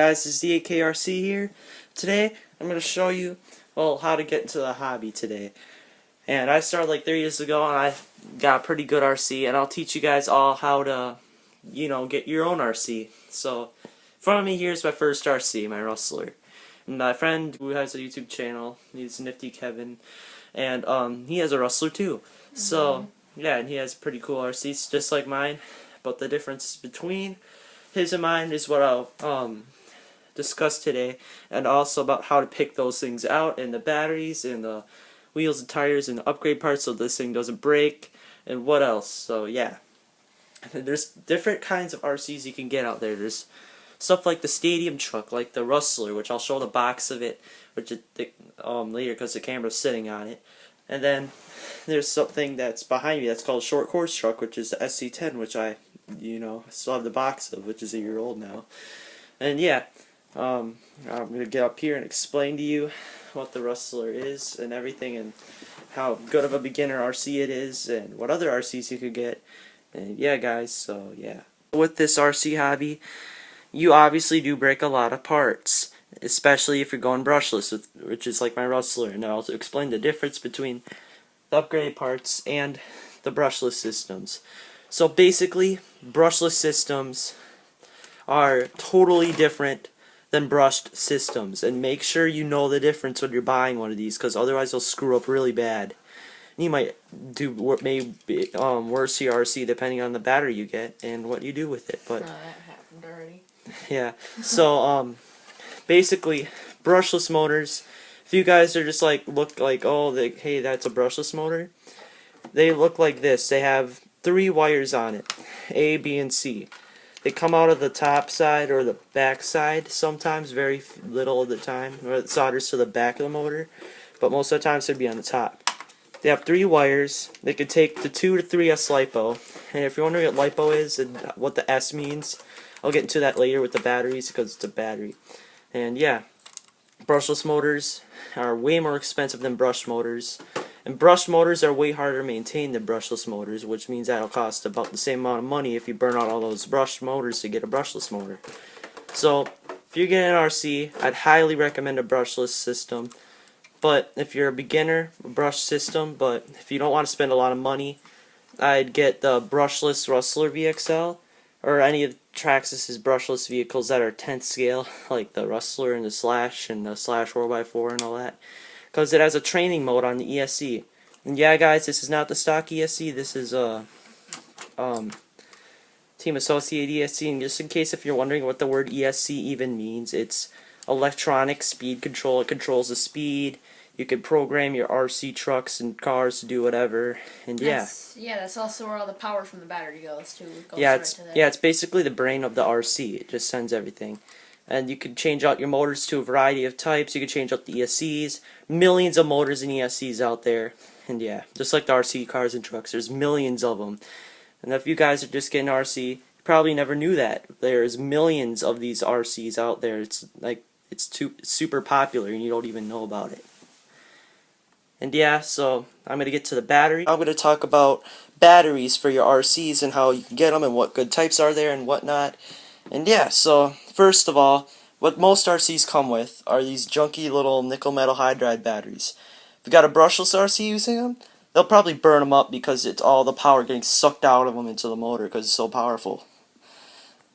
guys, it's Z.A.K here. Today, I'm going to show you, well, how to get into the hobby today. And I started like 3 years ago, and I got a pretty good RC, and I'll teach you guys all how to, get your own RC. So, in front of me here is my first RC, my Rustler. And my friend who has a YouTube channel, he's Nifty Kevin, and he has a Rustler too. So, yeah, and he has pretty cool RCs, just like mine. But the difference between his and mine is what I'll discuss today, and also about how to pick those things out, and the batteries, and the wheels and tires, and the upgrade parts so this thing doesn't break, and what else. So yeah, and there's different kinds of RCs you can get out there. There's stuff like the stadium truck, like the Rustler, which I'll show the box of it, which later because the camera's sitting on it. And then there's something that's behind me that's called a short course truck, which is the SC10, which I still have the box of, which is a year old now. And yeah, I'm going to get up here and explain to you what the Rustler is and everything, and how good of a beginner RC it is, and what other RCs you could get. And yeah, guys, so yeah. With this RC hobby, you obviously do break a lot of parts, especially if you're going brushless, which is like my Rustler. And I'll explain the difference between the upgrade parts and the brushless systems. So basically, brushless systems are totally different than brushed systems, and make sure you know the difference when you're buying one of these, because otherwise they'll screw up really bad. You might do maybe worse to your RC depending on the battery you get and what you do with it. But that happened already. Yeah, so basically, brushless motors. If you guys are just look like, oh, hey, that's a brushless motor, they look like this. They have 3 wires on it, A, B, and C. They come out of the top side or the back side sometimes, very little of the time, or it solders to the back of the motor, but most of the times they'd be on the top. They have 3 wires. They could take the 2 to 3S Lipo, and if you're wondering what Lipo is and what the S means, I'll get into that later with the batteries, because it's a battery. And yeah, brushless motors are way more expensive than brushed motors. And brushed motors are way harder to maintain than brushless motors, which means that'll cost about the same amount of money if you burn out all those brushed motors to get a brushless motor. So, if you're getting an RC, I'd highly recommend a brushless system. But if you're a beginner, a brush system. But if you don't want to spend a lot of money, I'd get the brushless Rustler VXL, or any of Traxxas's brushless vehicles that are 10th scale, like the Rustler and the Slash 4x4 and all that, because it has a training mode on the ESC. And yeah, guys, this is not the stock ESC. This is a Team Associated ESC. And just in case if you're wondering what the word ESC even means, it's electronic speed control. It controls the speed. You can program your RC trucks and cars to do whatever, and yeah. That's also where all the power from the battery goes to. It's basically the brain of the RC. It just sends everything. And you can change out your motors to a variety of types. You can change out the ESCs. Millions of motors and ESCs out there. And yeah, just like the RC cars and trucks, there's millions of them. And if you guys are just getting RC, you probably never knew that. There's millions of these RCs out there. It's super popular and you don't even know about it. And yeah, so I'm going to get to the battery. I'm going to talk about batteries for your RCs and how you can get them and what good types are there and whatnot. And yeah, so first of all, what most RCs come with are these junky little nickel metal hydride batteries. If you got a brushless RC using them, they'll probably burn them up because it's all the power getting sucked out of them into the motor because it's so powerful.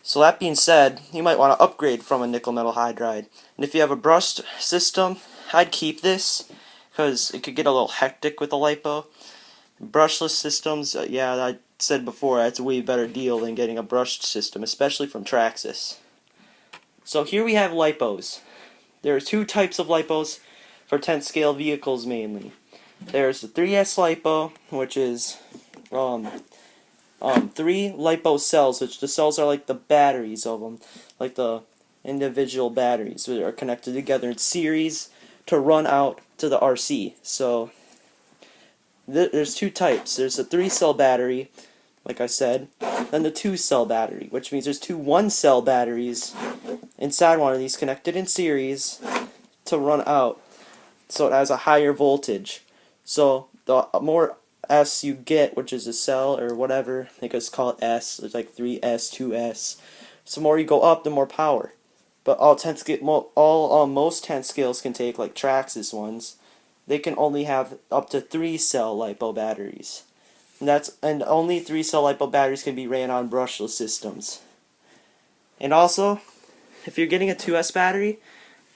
So that being said, you might want to upgrade from a nickel metal hydride. And if you have a brushed system, I'd keep this, because it could get a little hectic with the Lipo. Brushless systems, yeah, I said before, that's a way better deal than getting a brushed system, especially from Traxxas. So here we have Lipos. There are 2 types of Lipos for 10th scale vehicles mainly. There's the 3S Lipo, which is 3 Lipo cells, which the cells are like the batteries of them, like the individual batteries that are connected together in series to run out to the RC. So there's 2 types. There's a 3-cell battery, like I said, then the 2-cell battery, which means there's 2 1-cell batteries inside one of these connected in series to run out. So it has a higher voltage. So the more S you get, which is a cell or whatever, I think it's called S, there's like 3S, 2S. So the more you go up, the more power. but most 10 scales can take, like Traxxas ones, they can only have up to 3-cell Lipo batteries. And only 3-cell Lipo batteries can be ran on brushless systems. And also, if you're getting a 2S battery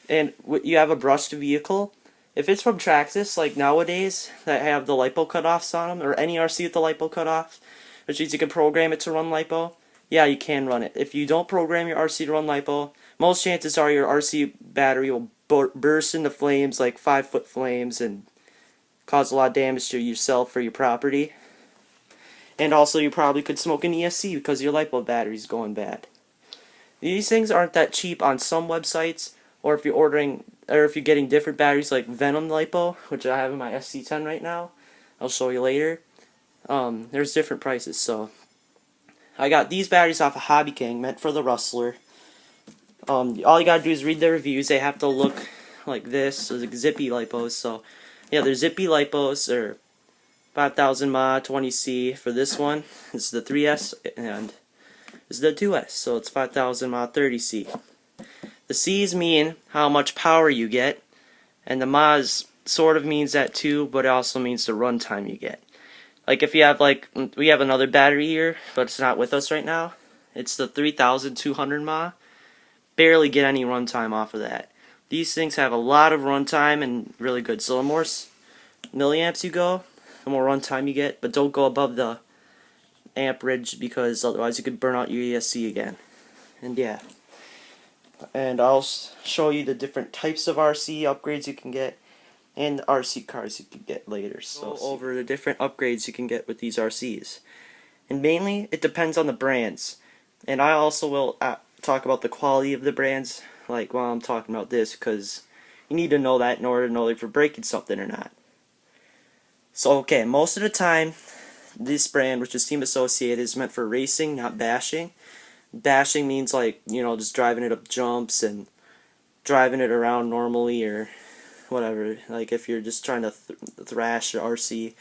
and you have a brushed vehicle, if it's from Traxxas, like nowadays, that have the Lipo cutoffs on them, or any RC with the Lipo cutoff, which means you can program it to run Lipo, yeah, you can run it. If you don't program your RC to run Lipo, most chances are your RC battery will burst into flames, like 5-foot flames, and cause a lot of damage to yourself or your property. And also, you probably could smoke an ESC because your Lipo battery's going bad. These things aren't that cheap on some websites, or if you're getting different batteries like Venom Lipo, which I have in my SC10 right now. I'll show you later. There's different prices, so I got these batteries off of Hobby King, meant for the Rustler. All you gotta do is read the reviews. They have to look like this, like zippy lipos. So yeah, they're zippy lipos. They're 5,000 mAh 20C for this one. This is the 3S, and this is the 2S, so it's 5,000 mAh 30C. The C's mean how much power you get, and the mAhs sort of means that too, but it also means the runtime you get. Like if you have, like, we have another battery here, but it's not with us right now. It's the 3,200 mAh. Barely get any runtime off of that. These things have a lot of runtime and really good. So the more milliamps you go, the more runtime you get, but don't go above the amperage because otherwise you could burn out your ESC again. And yeah. And I'll show you the different types of RC upgrades you can get and RC cars you can get later. So over the different upgrades you can get with these RCs. And mainly, it depends on the brands. And I also will talk about the quality of the brands, like while I'm talking about this, because you need to know that in order to know if you're breaking something or not. So okay, most of the time, this brand, which is Team Associated, is meant for racing, not bashing. Bashing means, like, you know, just driving it up jumps and driving it around normally or whatever. Like if you're just trying to thrash your RC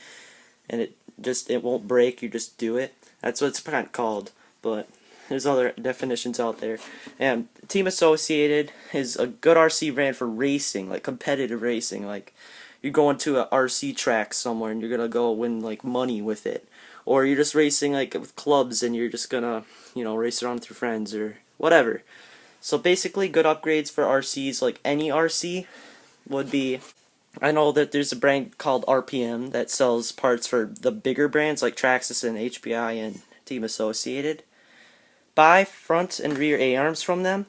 and it won't break, you just do it. That's what it's kind of called, but there's other definitions out there. And Team Associated is a good RC brand for racing, like competitive racing. Like you're going to a RC track somewhere and you're gonna go win like money with it, or you're just racing like with clubs and you're just gonna, you know, race around with your friends or whatever. So basically, good upgrades for RCs, like any RC, would be, I know that there's a brand called RPM that sells parts for the bigger brands like Traxxas and HPI and Team Associated. Buy front and rear A-arms from them.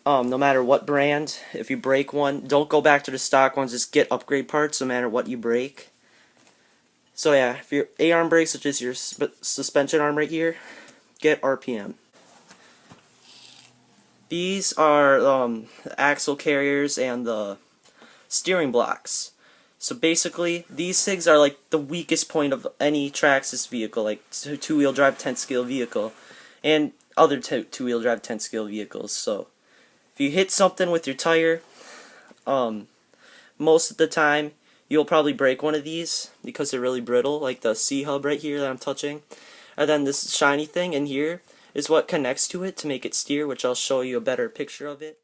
No matter what brand. If you break one, don't go back to the stock ones. Just get upgrade parts no matter what you break. So yeah, if your A-arm breaks, which is your suspension arm right here, get RPM. These are the axle carriers and the steering blocks. So basically, these things are like the weakest point of any Traxxas vehicle, like two-wheel drive 10-scale vehicle, and other two-wheel drive 10-scale vehicles. So if you hit something with your tire, most of the time you'll probably break one of these because they're really brittle, like the C-hub right here that I'm touching. And then this shiny thing in here is what connects to it to make it steer, which I'll show you a better picture of it.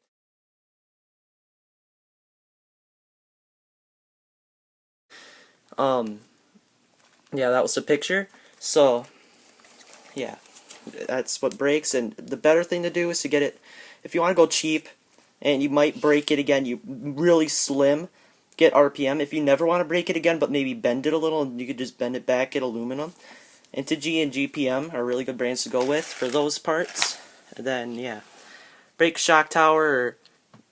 Yeah, that was the picture. So, yeah, that's what breaks. And the better thing to do is to get it, if you want to go cheap, and you might break it again, you really slim, get RPM. If you never want to break it again, but maybe bend it a little, and you could just bend it back, get aluminum. Integ and GPM are really good brands to go with for those parts. And then, yeah, brake shock tower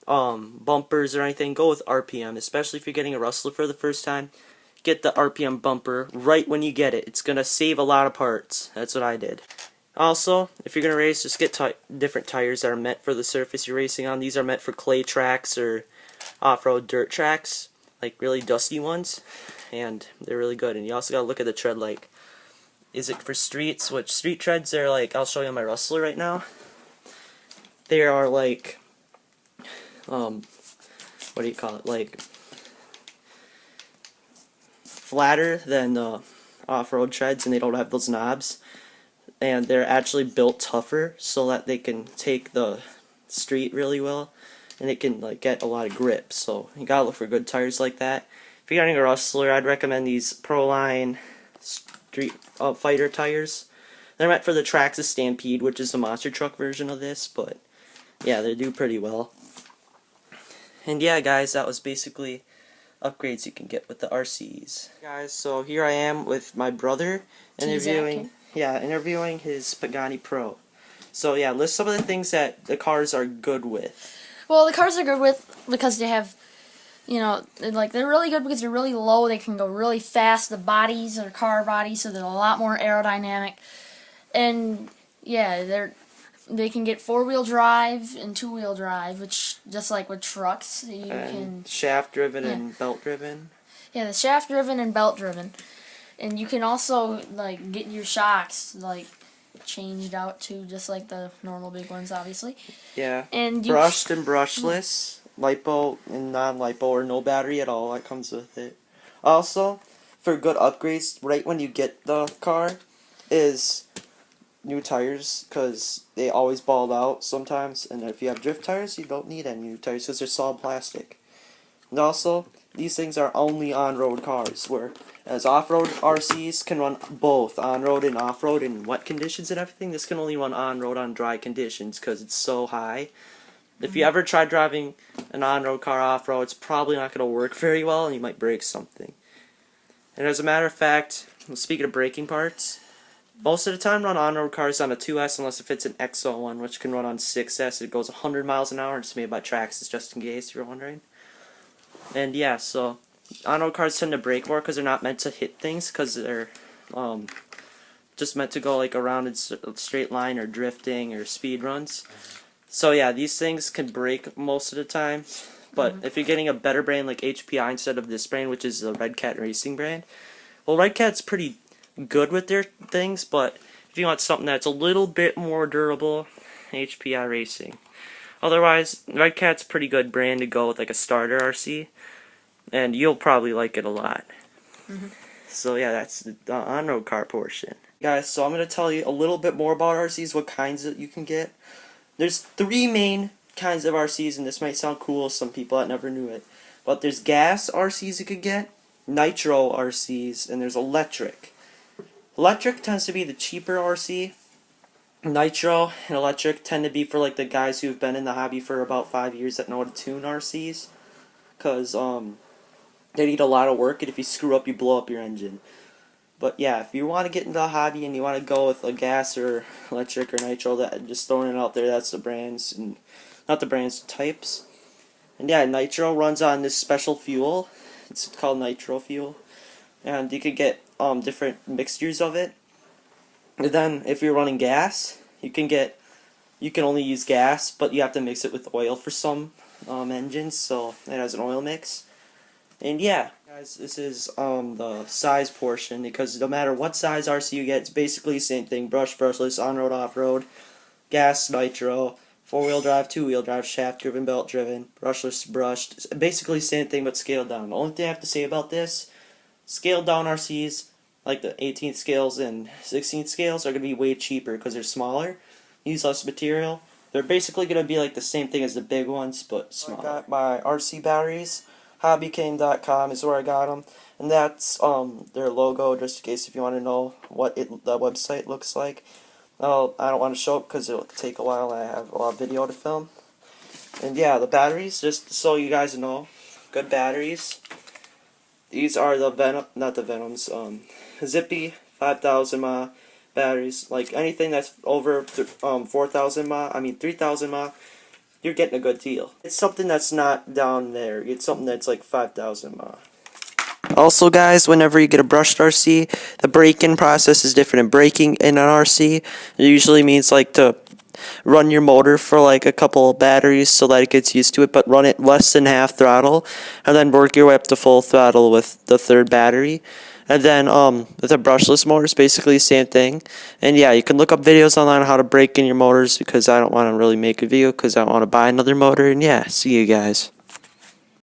or bumpers or anything, go with RPM, especially if you're getting a Rustler for the first time. Get the RPM bumper right when you get it. It's going to save a lot of parts. That's what I did. Also, if you're going to race, just get different tires that are meant for the surface you're racing on. These are meant for clay tracks or off-road dirt tracks, like really dusty ones, and they're really good. And you also got to look at the tread, like, is it for streets? Which street treads are like, I'll show you on my Rustler right now. They are like, what do you call it, like, flatter than the off-road treads, and they don't have those knobs, and they're actually built tougher so that they can take the street really well, and it can like get a lot of grip. So you gotta look for good tires like that. If you're getting a Rustler, I'd recommend these Proline Street Fighter tires. They're meant for the Traxxas Stampede, which is the monster truck version of this, but yeah, they do pretty well. And yeah, guys, that was basically upgrades you can get with the RCs. Guys, so here I am with my brother interviewing his Pagani Pro. So yeah, list some of the things that the cars are good with. Well, the cars are good with because they have, they're really good because they're really low. They can go really fast. The bodies are car bodies, so they're a lot more aerodynamic. And yeah, they can get 4-wheel drive and 2-wheel drive, which just like with trucks, you can shaft driven and belt driven. Yeah, the shaft driven and belt driven, and you can also like get your shocks like changed out to just like the normal big ones, obviously. Yeah. And brushed and brushless, lipo and non-lipo, or no battery at all. That comes with it. Also, for good upgrades, right when you get the car, is new tires, because they always balled out sometimes, and if you have drift tires, you don't need any new tires because they're solid plastic. And also, these things are only on-road cars, whereas off-road RCs can run both on-road and off-road in wet conditions and everything. This can only run on-road on dry conditions because it's so high. If you ever try driving an on-road car off-road, it's probably not going to work very well, and you might break something. And as a matter of fact, speaking of braking parts, most of the time run on-road cars on a 2S unless if it's an XO one, which can run on 6S. It goes 100 miles an hour. It's made by Traxxas, just in case you're wondering. And yeah, so on-road cars tend to brake more because they're not meant to hit things, because they're just meant to go like around in a straight line or drifting or speed runs. So yeah, these things can brake most of the time. But if you're getting a better brand like HPI instead of this brand, which is the Red Cat Racing brand, well, Red Cat's pretty good with their things, but if you want something that's a little bit more durable, HPI Racing. Otherwise, Red Cat's a pretty good brand to go with, like a starter RC, and you'll probably like it a lot. So yeah, that's the on-road car portion. Guys, so I'm going to tell you a little bit more about RCs, what kinds that you can get. There's 3 main kinds of RCs, and this might sound cool to some people that never knew it. But there's gas RCs you could get, nitro RCs, and there's electric. Electric tends to be the cheaper RC. Nitro and electric tend to be for like the guys who've been in the hobby for about 5 years that know how to tune RCs. Because they need a lot of work, and if you screw up, you blow up your engine. But yeah, if you want to get into the hobby and you want to go with a gas or electric or nitro, that just throwing it out there, that's the brands, and not the brands, types. And yeah, nitro runs on this special fuel. It's called nitro fuel. And you could get different mixtures of it. And then if you're running gas, you can only use gas, but you have to mix it with oil for some engines, so it has an oil mix. And yeah, guys, this is the size portion, because no matter what size RC you get, it's basically the same thing: brush, brushless, on-road, off-road, gas, nitro, 4-wheel drive, 2-wheel drive, shaft driven, belt driven, brushless, brushed. It's basically the same thing but scaled down. The only thing I have to say about this: scaled down RCs, like the 18th scales and 16th scales, are going to be way cheaper because they're smaller, use less material. They're basically going to be like the same thing as the big ones, but smaller. I got my RC batteries. hobbystore is where I got them, and that's their logo, just in case if you want to know what the website looks like. I don't want to show it because it'll take a while. I have a lot of video to film. And yeah, the batteries, just so you guys know, good batteries. These are the Zippy 5,000 mAh batteries. Like anything that's over 4,000 mAh, 3,000 mAh, you're getting a good deal. It's something that's not down there. It's something that's like 5,000 mAh. Also, guys, whenever you get a brushed RC, the braking process is different. And braking in an RC, it usually means like to run your motor for like a couple of batteries so that it gets used to it, but run it less than half throttle, and then work your way up to full throttle with the 3rd battery. And then with a brushless motor, it's basically the same thing. And yeah, you can look up videos online on how to brake in your motors, because I don't want to really make a video because I don't want to buy another motor. And yeah, see you guys.